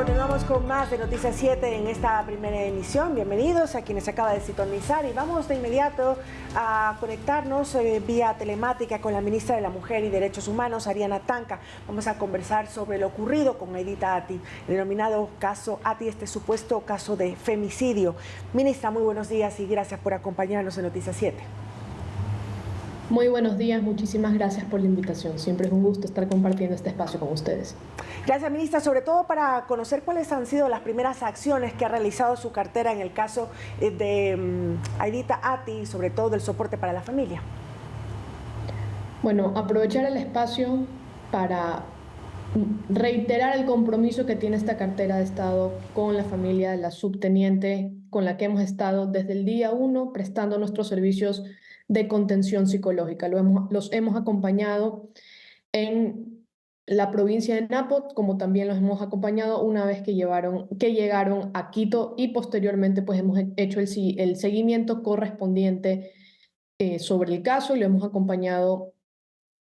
Continuamos con más de Noticias 7 en esta primera emisión. Bienvenidos a quienes acaba de sintonizar y vamos de inmediato a conectarnos vía telemática con la ministra de la Mujer y Derechos Humanos, Ariana Tanca. Vamos a conversar sobre lo ocurrido con Aidita Ati, el denominado caso Ati, este supuesto caso de femicidio. Ministra, muy buenos días y gracias por acompañarnos en Noticias 7. Muy buenos días, muchísimas gracias por la invitación. Siempre es un gusto estar compartiendo este espacio con ustedes. Gracias, ministra, sobre todo para conocer cuáles han sido las primeras acciones que ha realizado su cartera en el caso de Aidita Ati, sobre todo del soporte para la familia. Bueno, aprovechar el espacio para reiterar el compromiso que tiene esta cartera de Estado con la familia de la subteniente, con la que hemos estado desde el día 1 prestando nuestros servicios de contención psicológica. Los hemos acompañado en la provincia de Napo, como también los hemos acompañado una vez que llegaron a Quito y posteriormente pues hemos hecho el seguimiento correspondiente sobre el caso y lo hemos acompañado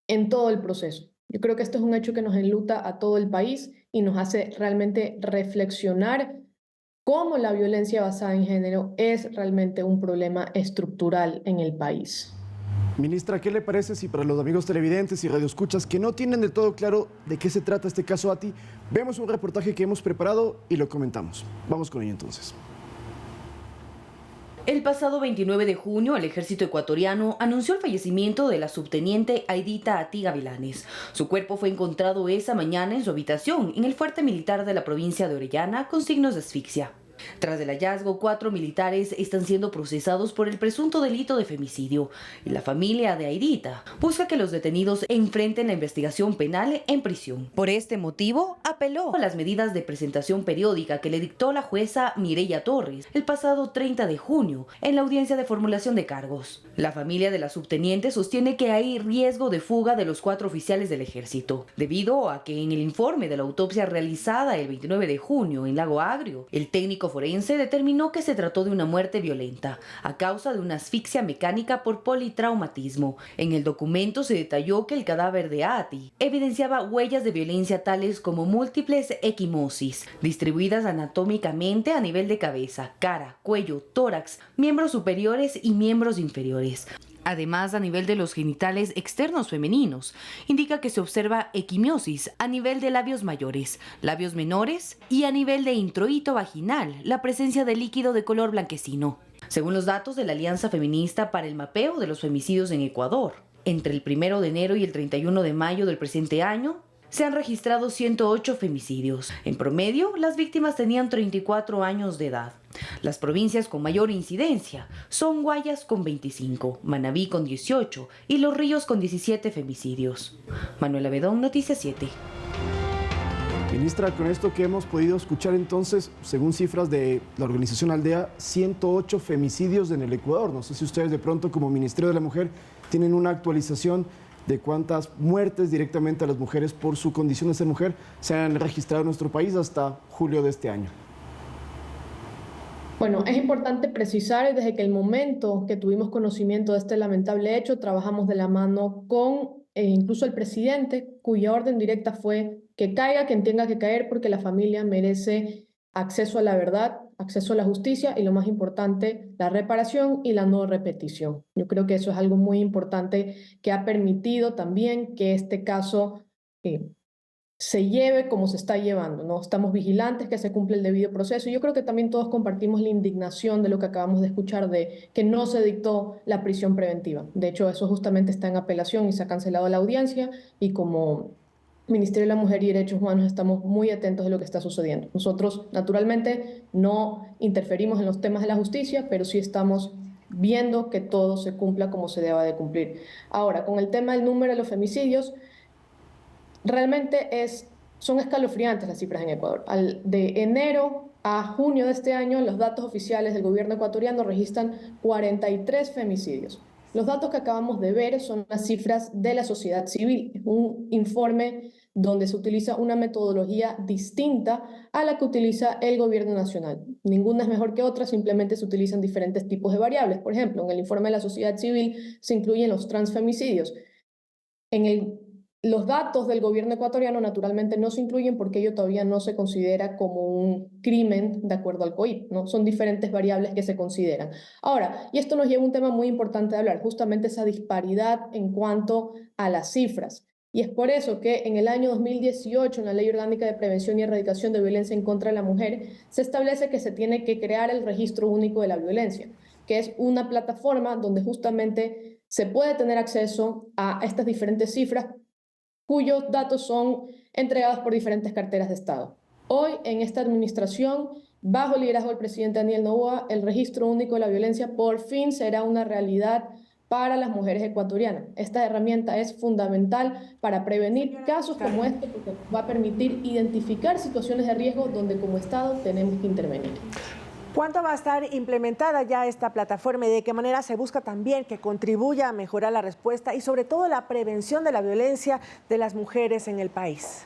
en todo el proceso. Yo creo que esto es un hecho que nos enluta a todo el país y nos hace realmente reflexionar cómo la violencia basada en género es realmente un problema estructural en el país. Ministra, ¿qué le parece si para los amigos televidentes y radioescuchas que no tienen del todo claro de qué se trata este caso Ati, vemos un reportaje que hemos preparado y lo comentamos? Vamos con ello entonces. El pasado 29 de junio, el ejército ecuatoriano anunció el fallecimiento de la subteniente Aidita Ati Gavilanes. Su cuerpo fue encontrado esa mañana en su habitación en el fuerte militar de la provincia de Orellana con signos de asfixia. Tras el hallazgo, 4 militares están siendo procesados por el presunto delito de femicidio y la familia de Aidita busca que los detenidos enfrenten la investigación penal en prisión. Por este motivo, apeló a las medidas de presentación periódica que le dictó la jueza Mireya Torres el pasado 30 de junio en la audiencia de formulación de cargos. La familia de la subteniente sostiene que hay riesgo de fuga de los 4 oficiales del ejército, debido a que en el informe de la autopsia realizada el 29 de junio en Lago Agrio, el técnico forense determinó que se trató de una muerte violenta a causa de una asfixia mecánica por politraumatismo. En el documento se detalló que el cadáver de Ati evidenciaba huellas de violencia tales como múltiples equimosis, distribuidas anatómicamente a nivel de cabeza, cara, cuello, tórax, miembros superiores y miembros inferiores. Además, a nivel de los genitales externos femeninos, indica que se observa equimiosis a nivel de labios mayores, labios menores y a nivel de introito vaginal, la presencia de líquido de color blanquecino. Según los datos de la Alianza Feminista para el Mapeo de los Femicidios en Ecuador, entre el 1 de enero y el 31 de mayo del presente año, se han registrado 108 femicidios. En promedio, las víctimas tenían 34 años de edad. Las provincias con mayor incidencia son Guayas con 25, Manabí con 18 y Los Ríos con 17 femicidios. Manuela Bedón, Noticias 7. Ministra, con esto que hemos podido escuchar entonces, según cifras de la organización Aldea, 108 femicidios en el Ecuador. No sé si ustedes de pronto como Ministerio de la Mujer tienen una actualización de cuántas muertes directamente a las mujeres por su condición de ser mujer se han registrado en nuestro país hasta julio de este año. Bueno, es importante precisar desde que el momento que tuvimos conocimiento de este lamentable hecho, trabajamos de la mano con incluso el presidente, cuya orden directa fue que caiga quien tenga que caer porque la familia merece acceso a la verdad, acceso a la justicia y lo más importante, la reparación y la no repetición. Yo creo que eso es algo muy importante que ha permitido también que este caso se lleve como se está llevando, ¿no? Estamos vigilantes que se cumpla el debido proceso. Yo creo que también todos compartimos la indignación de lo que acabamos de escuchar de que no se dictó la prisión preventiva. De hecho, eso justamente está en apelación y se ha cancelado la audiencia y como Ministerio de la Mujer y Derechos Humanos estamos muy atentos de lo que está sucediendo. Nosotros, naturalmente, no interferimos en los temas de la justicia, pero sí estamos viendo que todo se cumpla como se deba de cumplir. Ahora, con el tema del número de los femicidios, realmente son escalofriantes las cifras en Ecuador. De enero a junio de este año, los datos oficiales del gobierno ecuatoriano registran 43 femicidios. Los datos que acabamos de ver son las cifras de la sociedad civil, un informe donde se utiliza una metodología distinta a la que utiliza el gobierno nacional. Ninguna es mejor que otra, simplemente se utilizan diferentes tipos de variables. Por ejemplo, en el informe de la sociedad civil se incluyen los transfemicidios. En el Los datos del gobierno ecuatoriano naturalmente no se incluyen porque ello todavía no se considera como un crimen de acuerdo al COIP, ¿no? Son diferentes variables que se consideran. Ahora, y esto nos lleva a un tema muy importante de hablar, justamente esa disparidad en cuanto a las cifras. Y es por eso que en el año 2018, en la Ley Orgánica de Prevención y Erradicación de Violencia en contra de la Mujer, se establece que se tiene que crear el Registro Único de la Violencia, que es una plataforma donde justamente se puede tener acceso a estas diferentes cifras cuyos datos son entregados por diferentes carteras de Estado. Hoy, en esta administración, bajo el liderazgo del presidente Daniel Noboa, el Registro Único de la Violencia por fin será una realidad para las mujeres ecuatorianas. Esta herramienta es fundamental para prevenir casos como este porque va a permitir identificar situaciones de riesgo donde como Estado tenemos que intervenir. ¿Cuánto va a estar implementada ya esta plataforma y de qué manera se busca también que contribuya a mejorar la respuesta y sobre todo la prevención de la violencia de las mujeres en el país?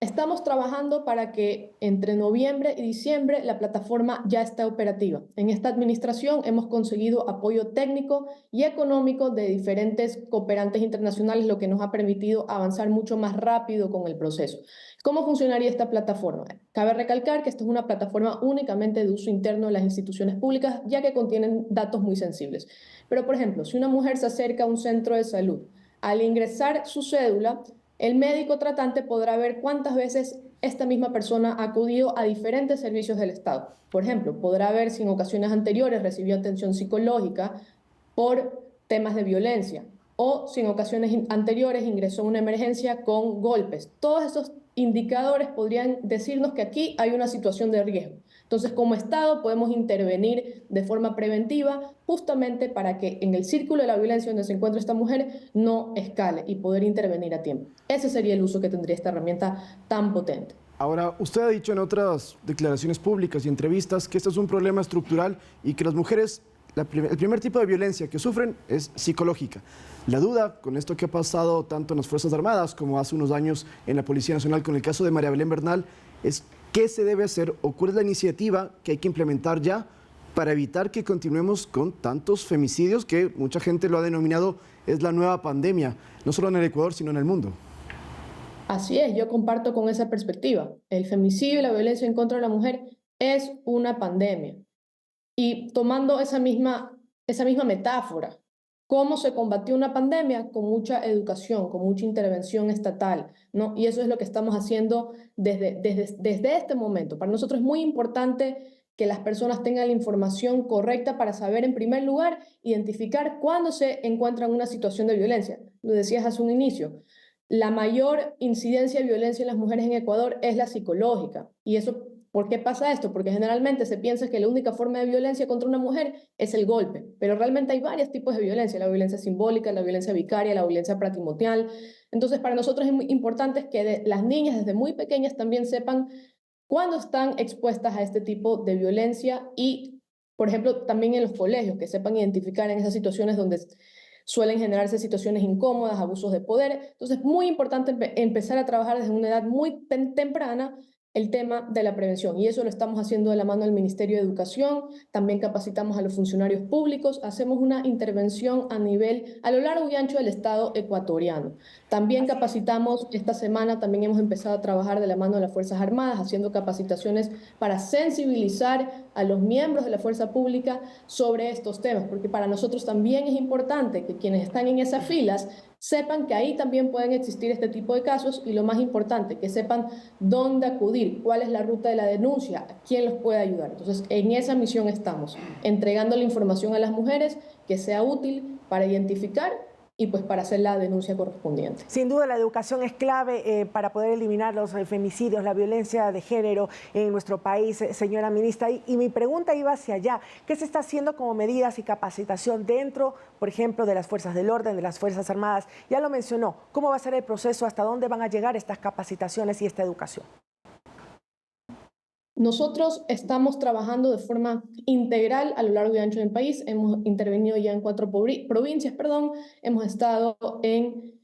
Estamos trabajando para que entre noviembre y diciembre la plataforma ya esté operativa. En esta administración hemos conseguido apoyo técnico y económico de diferentes cooperantes internacionales, lo que nos ha permitido avanzar mucho más rápido con el proceso. ¿Cómo funcionaría esta plataforma? Cabe recalcar que esta es una plataforma únicamente de uso interno de las instituciones públicas, ya que contienen datos muy sensibles. Pero, por ejemplo, si una mujer se acerca a un centro de salud, al ingresar su cédula, el médico tratante podrá ver cuántas veces esta misma persona ha acudido a diferentes servicios del Estado. Por ejemplo, podrá ver si en ocasiones anteriores recibió atención psicológica por temas de violencia o si en ocasiones anteriores ingresó a una emergencia con golpes. Todos esos indicadores podrían decirnos que aquí hay una situación de riesgo. Entonces, como Estado podemos intervenir de forma preventiva justamente para que en el círculo de la violencia donde se encuentra esta mujer no escale y poder intervenir a tiempo. Ese sería el uso que tendría esta herramienta tan potente. Ahora, usted ha dicho en otras declaraciones públicas y entrevistas que este es un problema estructural y que las mujeres, el primer tipo de violencia que sufren es psicológica. La duda con esto que ha pasado tanto en las Fuerzas Armadas como hace unos años en la Policía Nacional con el caso de María Belén Bernal es qué se debe hacer o cuál es la iniciativa que hay que implementar ya para evitar que continuemos con tantos femicidios que mucha gente lo ha denominado es la nueva pandemia, no solo en el Ecuador sino en el mundo. Así es, yo comparto con esa perspectiva. El femicidio y la violencia en contra de la mujer es una pandemia. Y tomando esa misma metáfora, ¿cómo se combatió una pandemia? Con mucha educación, con mucha intervención estatal, ¿no? Y eso es lo que estamos haciendo desde este momento. Para nosotros es muy importante que las personas tengan la información correcta para saber, en primer lugar, identificar cuándo se encuentran en una situación de violencia. Lo decías hace un inicio. La mayor incidencia de violencia en las mujeres en Ecuador es la psicológica. Y eso, ¿por qué pasa esto? Porque generalmente se piensa que la única forma de violencia contra una mujer es el golpe, pero realmente hay varios tipos de violencia, la violencia simbólica, la violencia vicaria, la violencia patrimonial. Entonces, para nosotros es muy importante que las niñas desde muy pequeñas también sepan cuándo están expuestas a este tipo de violencia y, por ejemplo, también en los colegios, que sepan identificar en esas situaciones donde suelen generarse situaciones incómodas, abusos de poder. Entonces, es muy importante empezar a trabajar desde una edad muy temprana el tema de la prevención y eso lo estamos haciendo de la mano del Ministerio de Educación, también capacitamos a los funcionarios públicos, hacemos una intervención a lo largo y ancho del Estado ecuatoriano. También capacitamos, esta semana también hemos empezado a trabajar de la mano de las Fuerzas Armadas, haciendo capacitaciones para sensibilizar a los miembros de la fuerza pública sobre estos temas, porque para nosotros también es importante que quienes están en esas filas sepan que ahí también pueden existir este tipo de casos y lo más importante, que sepan dónde acudir, cuál es la ruta de la denuncia, quién los puede ayudar. Entonces, en esa misión estamos, entregando la información a las mujeres que sea útil para identificar y pues para hacer la denuncia correspondiente. Sin duda la educación es clave para poder eliminar los femicidios, la violencia de género en nuestro país, señora ministra. Y mi pregunta iba hacia allá. ¿Qué se está haciendo como medidas y capacitación dentro, por ejemplo, de las fuerzas del orden, de las Fuerzas Armadas? Ya lo mencionó. ¿Cómo va a ser el proceso? ¿Hasta dónde van a llegar estas capacitaciones y esta educación? Nosotros estamos trabajando de forma integral a lo largo y ancho del país. Hemos intervenido ya en 4 provincias, hemos estado en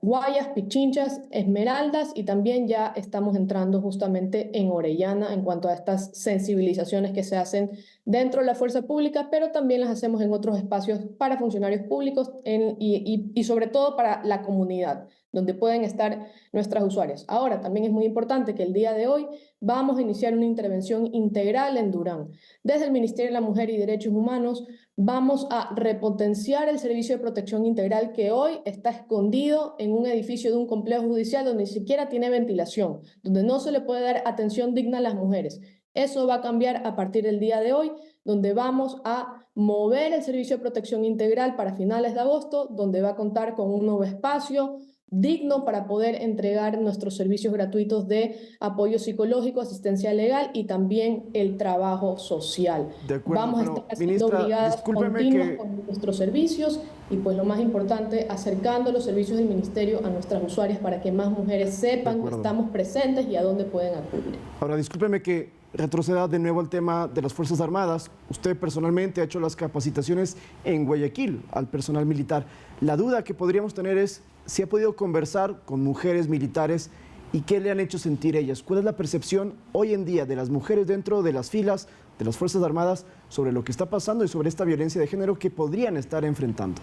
Guayas, Pichinchas, Esmeraldas, y también ya estamos entrando justamente en Orellana en cuanto a estas sensibilizaciones que se hacen dentro de la fuerza pública, pero también las hacemos en otros espacios para funcionarios públicos y sobre todo para la comunidad, donde pueden estar nuestras usuarias. Ahora, también es muy importante que el día de hoy vamos a iniciar una intervención integral en Durán. Desde el Ministerio de la Mujer y Derechos Humanos vamos a repotenciar el servicio de protección integral que hoy está escondido en un edificio de un complejo judicial donde ni siquiera tiene ventilación, donde no se le puede dar atención digna a las mujeres. Eso va a cambiar a partir del día de hoy, donde vamos a mover el servicio de protección integral para finales de agosto, donde va a contar con un nuevo espacio digno para poder entregar nuestros servicios gratuitos de apoyo psicológico, asistencia legal y también el trabajo social. De acuerdo, vamos a estar haciendo brigadas continuas con nuestros servicios y pues lo más importante, acercando los servicios del ministerio a nuestras usuarias para que más mujeres sepan que estamos presentes y a dónde pueden acudir. Ahora, discúlpeme que retroceda de nuevo al tema de las Fuerzas Armadas. Usted personalmente ha hecho las capacitaciones en Guayaquil al personal militar. La duda que podríamos tener es si ha podido conversar con mujeres militares y qué le han hecho sentir ellas. ¿Cuál es la percepción hoy en día de las mujeres dentro de las filas de las Fuerzas Armadas sobre lo que está pasando y sobre esta violencia de género que podrían estar enfrentando?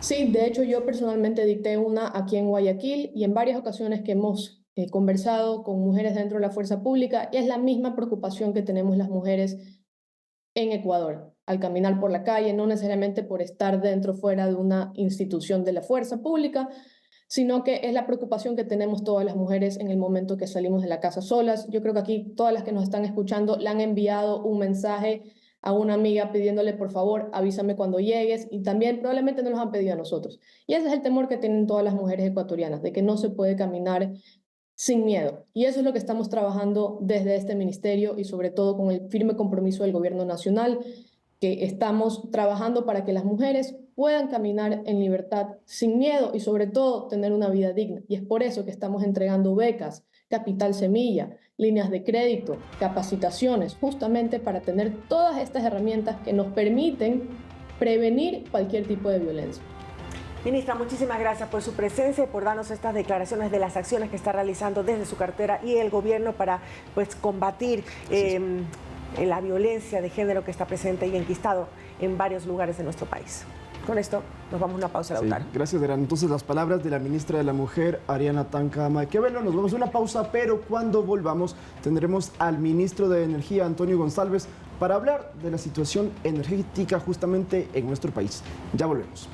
Sí, de hecho yo personalmente dicté una aquí en Guayaquil y en varias ocasiones que hemos conversado con mujeres dentro de la fuerza pública, y es la misma preocupación que tenemos las mujeres en Ecuador al caminar por la calle, no necesariamente por estar dentro o fuera de una institución de la fuerza pública, sino que es la preocupación que tenemos todas las mujeres en el momento que salimos de la casa solas. Yo creo que aquí todas las que nos están escuchando le han enviado un mensaje a una amiga pidiéndole, por favor, avísame cuando llegues, y también probablemente nos los han pedido a nosotros. Y ese es el temor que tienen todas las mujeres ecuatorianas, de que no se puede caminar sin miedo. Y eso es lo que estamos trabajando desde este ministerio y sobre todo con el firme compromiso del gobierno nacional, que estamos trabajando para que las mujeres puedan caminar en libertad sin miedo y sobre todo tener una vida digna. Y es por eso que estamos entregando becas, capital semilla, líneas de crédito, capacitaciones, justamente para tener todas estas herramientas que nos permiten prevenir cualquier tipo de violencia. Ministra, muchísimas gracias por su presencia y por darnos estas declaraciones de las acciones que está realizando desde su cartera y el gobierno para combatir la violencia de género que está presente y enquistado en varios lugares de nuestro país. Con esto nos vamos a una pausa, Lautaro. Sí, gracias, Adriana. Entonces, las palabras de la ministra de la Mujer, Ariana Tanca Maquiavelo. Nos vamos a una pausa, pero cuando volvamos tendremos al ministro de Energía, Antonio González, para hablar de la situación energética justamente en nuestro país. Ya volvemos.